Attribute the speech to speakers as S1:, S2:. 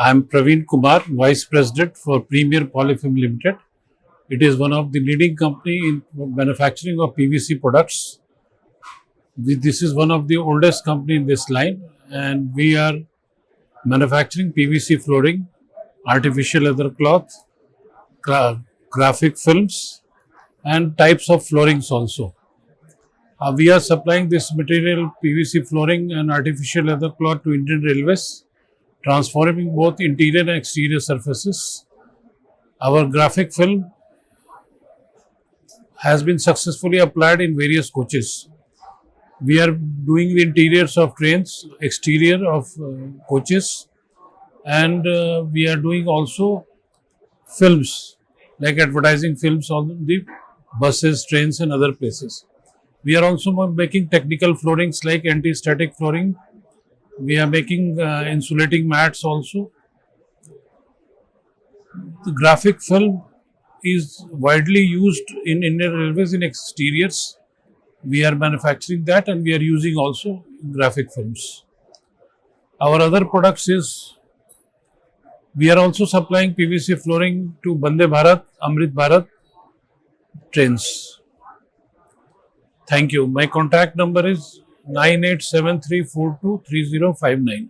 S1: I am Praveen Kumar, Vice President for Premier POLYFILM Limited. It is one of the leading company in manufacturing of PVC products. This is one of the oldest company in this line, and we are manufacturing PVC flooring, artificial leather cloth, graphic films, and types of floorings also. We are supplying this material, PVC flooring and artificial leather cloth, to Indian Railways, transforming both interior and exterior surfaces. Our graphic film has been successfully applied in various coaches. We are doing the interiors of trains, exterior of coaches, and we are doing also films like advertising films on the buses, trains, and other places. We are also making technical floorings like anti-static flooring. We are making insulating mats also. The graphic film is widely used in Indian Railways in exteriors. We are manufacturing that, and we are using also graphic films. Our other products is, we are also supplying PVC flooring to Vande Bharat, Amrit Bharat trains. Thank you. My contact number is 9873423059.